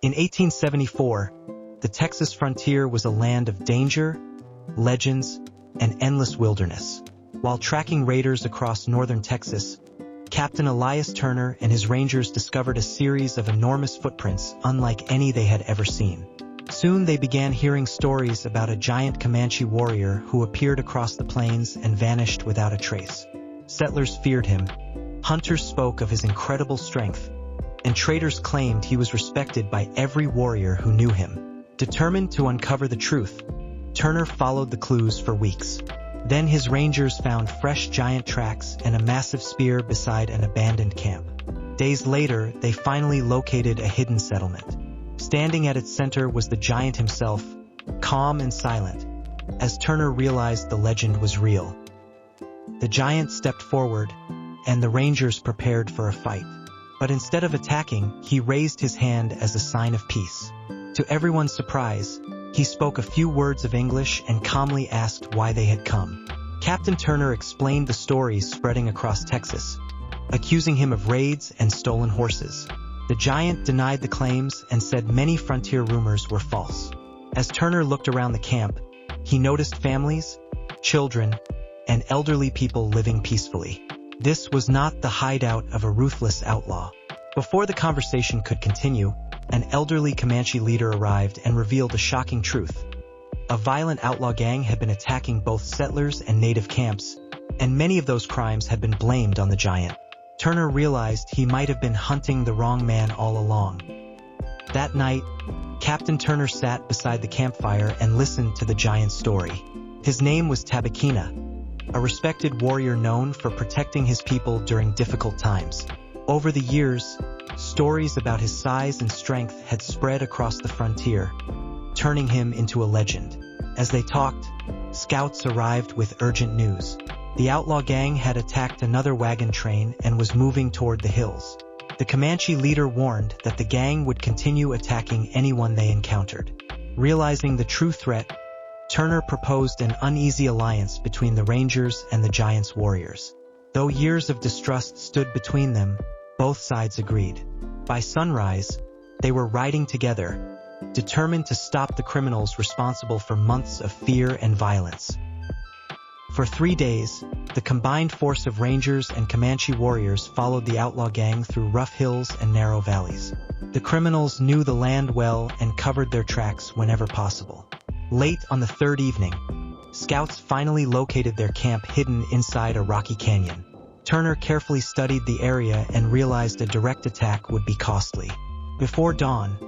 In 1874, the Texas frontier was a land of danger, legends, and endless wilderness. While tracking raiders across northern Texas, Captain Elias Turner and his rangers discovered a series of enormous footprints unlike any they had ever seen. Soon they began hearing stories about a giant Comanche warrior who appeared across the plains and vanished without a trace. Settlers feared him, hunters spoke of his incredible strength, and traders claimed he was respected by every warrior who knew him. Determined to uncover the truth, Turner followed the clues for weeks. Then his rangers found fresh giant tracks and a massive spear beside an abandoned camp. Days later, they finally located a hidden settlement. Standing at its center was the giant himself, calm and silent, as Turner realized the legend was real. The giant stepped forward, and the rangers prepared for a fight. But instead of attacking, he raised his hand as a sign of peace. To everyone's surprise, he spoke a few words of English and calmly asked why they had come. Captain Turner explained the stories spreading across Texas, accusing him of raids and stolen horses. The giant denied the claims and said many frontier rumors were false. As Turner looked around the camp, he noticed families, children, and elderly people living peacefully. This was not the hideout of a ruthless outlaw. Before the conversation could continue, an elderly Comanche leader arrived and revealed a shocking truth. A violent outlaw gang had been attacking both settlers and native camps, and many of those crimes had been blamed on the giant. Turner realized he might have been hunting the wrong man all along. That night, Captain Turner sat beside the campfire and listened to the giant's story. His name was Tabakina, a respected warrior known for protecting his people during difficult times. Over the years, stories about his size and strength had spread across the frontier, turning him into a legend. As they talked, scouts arrived with urgent news. The outlaw gang had attacked another wagon train and was moving toward the hills. The Comanche leader warned that the gang would continue attacking anyone they encountered. Realizing the true threat, Turner proposed an uneasy alliance between the Rangers and the giant's warriors. Though years of distrust stood between them, both sides agreed. By sunrise, they were riding together, determined to stop the criminals responsible for months of fear and violence. For 3 days, the combined force of Rangers and Comanche warriors followed the outlaw gang through rough hills and narrow valleys. The criminals knew the land well and covered their tracks whenever possible. Late on the third evening, scouts finally located their camp hidden inside a rocky canyon. Turner carefully studied the area and realized a direct attack would be costly. Before dawn,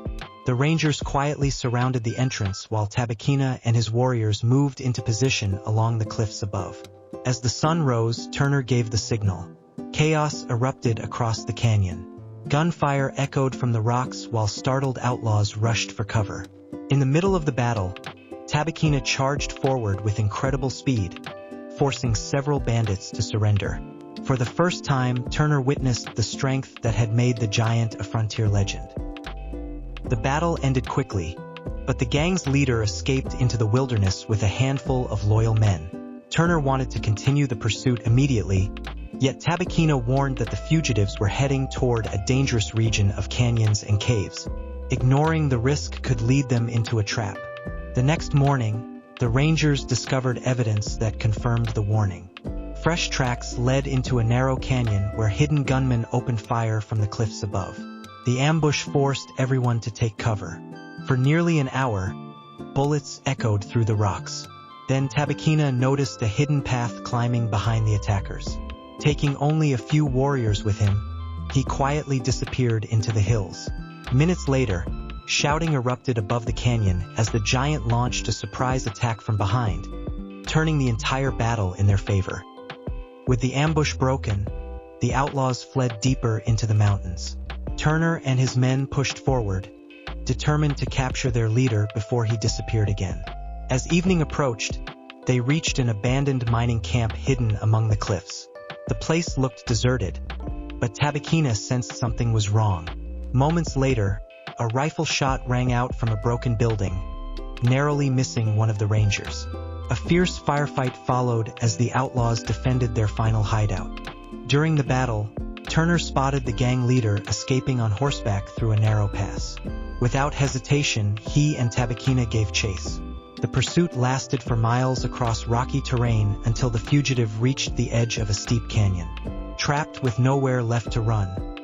the Rangers quietly surrounded the entrance while Tabakina and his warriors moved into position along the cliffs above. As the sun rose, Turner gave the signal. Chaos erupted across the canyon. Gunfire echoed from the rocks while startled outlaws rushed for cover. In the middle of the battle, Tabakina charged forward with incredible speed, forcing several bandits to surrender. For the first time, Turner witnessed the strength that had made the giant a frontier legend. The battle ended quickly, but the gang's leader escaped into the wilderness with a handful of loyal men. Turner wanted to continue the pursuit immediately, yet Tabakina warned that the fugitives were heading toward a dangerous region of canyons and caves. Ignoring the risk could lead them into a trap. The next morning, the Rangers discovered evidence that confirmed the warning. Fresh tracks led into a narrow canyon where hidden gunmen opened fire from the cliffs above. The ambush forced everyone to take cover. For nearly an hour, bullets echoed through the rocks. Then Tabakina noticed a hidden path climbing behind the attackers. Taking only a few warriors with him, he quietly disappeared into the hills. Minutes later, shouting erupted above the canyon as the giant launched a surprise attack from behind, turning the entire battle in their favor. With the ambush broken, the outlaws fled deeper into the mountains. Turner and his men pushed forward, determined to capture their leader before he disappeared again. As evening approached, they reached an abandoned mining camp hidden among the cliffs. The place looked deserted, but Tabakina sensed something was wrong. Moments later, a rifle shot rang out from a broken building, narrowly missing one of the Rangers. A fierce firefight followed as the outlaws defended their final hideout. During the battle, Turner spotted the gang leader escaping on horseback through a narrow pass. Without hesitation, he and Tabakina gave chase. The pursuit lasted for miles across rocky terrain until the fugitive reached the edge of a steep canyon. Trapped with nowhere left to run,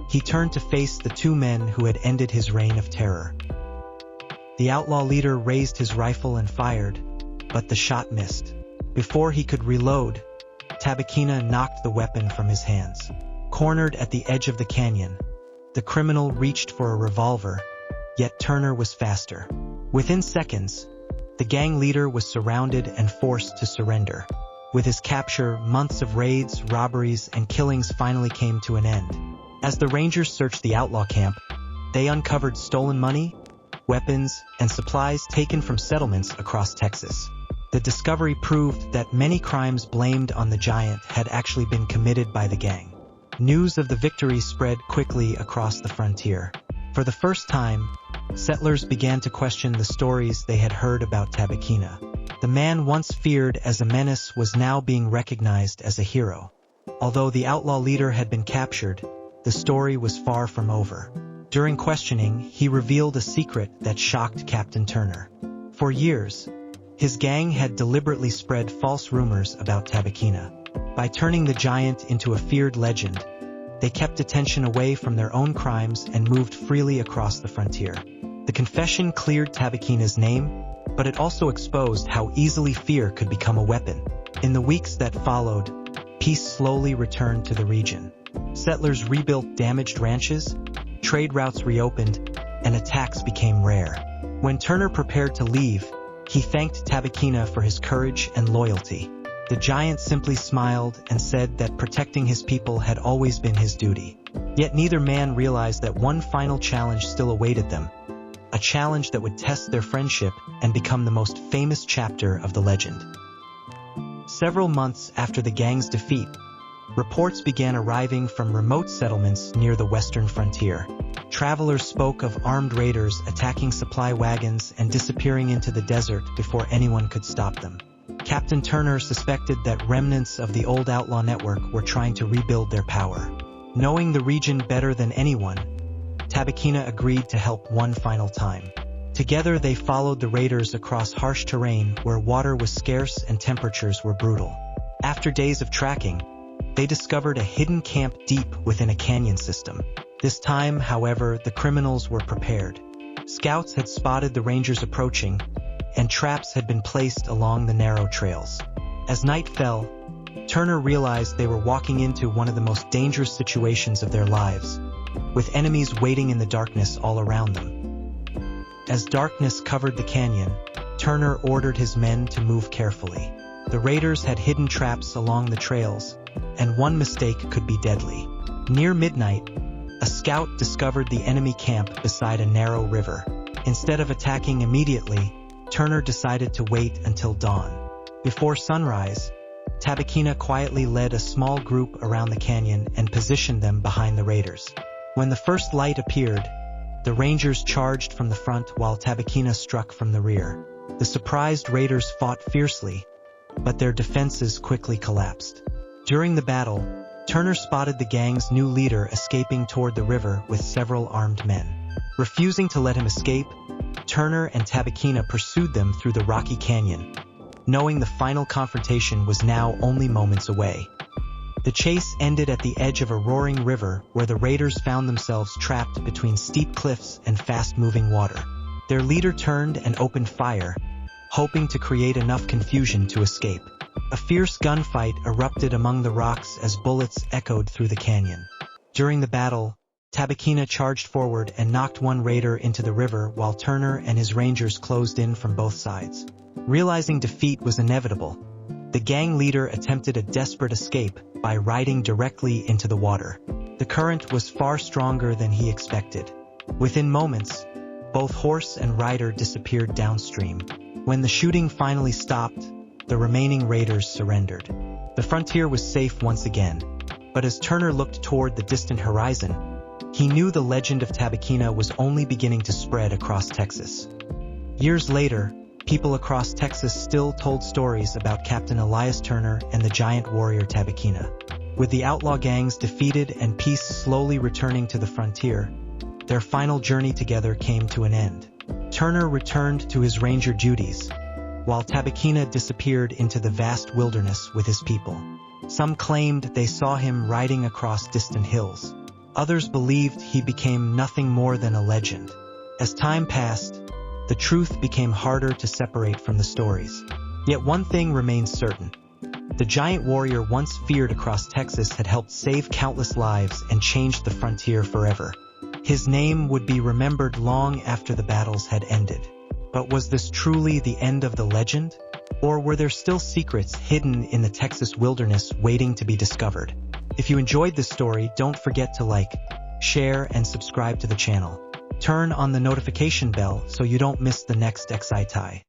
he turned to face the two men who had ended his reign of terror. The outlaw leader raised his rifle and fired, but the shot missed. Before he could reload, Tabakina knocked the weapon from his hands. Cornered at the edge of the canyon, the criminal reached for a revolver, yet Turner was faster. Within seconds, the gang leader was surrounded and forced to surrender. With his capture, months of raids, robberies, and killings finally came to an end. As the Rangers searched the outlaw camp, they uncovered stolen money, weapons, and supplies taken from settlements across Texas. The discovery proved that many crimes blamed on the giant had actually been committed by the gang. News of the victory spread quickly across the frontier. For the first time, settlers began to question the stories they had heard about Tabakina. The man once feared as a menace was now being recognized as a hero. Although the outlaw leader had been captured, the story was far from over. During questioning, he revealed a secret that shocked Captain Turner. For years, his gang had deliberately spread false rumors about Tabakina. By turning the giant into a feared legend, they kept attention away from their own crimes and moved freely across the frontier. The confession cleared Tabakina's name, but it also exposed how easily fear could become a weapon. In the weeks that followed, peace slowly returned to the region. Settlers rebuilt damaged ranches, trade routes reopened, and attacks became rare. When Turner prepared to leave, he thanked Tabakina for his courage and loyalty. The giant simply smiled and said that protecting his people had always been his duty. Yet neither man realized that one final challenge still awaited them, a challenge that would test their friendship and become the most famous chapter of the legend. Several months after the gang's defeat, reports began arriving from remote settlements near the western frontier. Travelers spoke of armed raiders attacking supply wagons and disappearing into the desert before anyone could stop them. Captain Turner suspected that remnants of the old outlaw network were trying to rebuild their power. Knowing the region better than anyone, Tabakina agreed to help one final time. Together they followed the raiders across harsh terrain where water was scarce and temperatures were brutal. After days of tracking, they discovered a hidden camp deep within a canyon system. This time, however, the criminals were prepared. Scouts had spotted the Rangers approaching, and traps had been placed along the narrow trails. As night fell, Turner realized they were walking into one of the most dangerous situations of their lives, with enemies waiting in the darkness all around them. As darkness covered the canyon, Turner ordered his men to move carefully. The raiders had hidden traps along the trails, and one mistake could be deadly. Near midnight, a scout discovered the enemy camp beside a narrow river. Instead of attacking immediately, Turner decided to wait until dawn. Before sunrise, Tabakina quietly led a small group around the canyon and positioned them behind the raiders. When the first light appeared, the Rangers charged from the front while Tabakina struck from the rear. The surprised raiders fought fiercely, but their defenses quickly collapsed. During the battle, Turner spotted the gang's new leader escaping toward the river with several armed men. Refusing to let him escape, Turner and Tabakina pursued them through the rocky canyon, knowing the final confrontation was now only moments away. The chase ended at the edge of a roaring river where the raiders found themselves trapped between steep cliffs and fast-moving water. Their leader turned and opened fire, hoping to create enough confusion to escape. A fierce gunfight erupted among the rocks as bullets echoed through the canyon. During the battle, Tabakina charged forward and knocked one raider into the river while Turner and his Rangers closed in from both sides. Realizing defeat was inevitable, the gang leader attempted a desperate escape by riding directly into the water. The current was far stronger than he expected. Within moments, both horse and rider disappeared downstream. When the shooting finally stopped, the remaining raiders surrendered. The frontier was safe once again, but as Turner looked toward the distant horizon, he knew the legend of Tabakina was only beginning to spread across Texas. Years later, people across Texas still told stories about Captain Elias Turner and the giant warrior Tabakina. With the outlaw gangs defeated and peace slowly returning to the frontier, their final journey together came to an end. Turner returned to his ranger duties, while Tabakina disappeared into the vast wilderness with his people. Some claimed they saw him riding across distant hills. Others believed he became nothing more than a legend. As time passed, the truth became harder to separate from the stories. Yet one thing remains certain. The giant warrior once feared across Texas had helped save countless lives and changed the frontier forever. His name would be remembered long after the battles had ended. But was this truly the end of the legend? Or were there still secrets hidden in the Texas wilderness waiting to be discovered? If you enjoyed this story, don't forget to like, share, and subscribe to the channel. Turn on the notification bell so you don't miss the next exciting.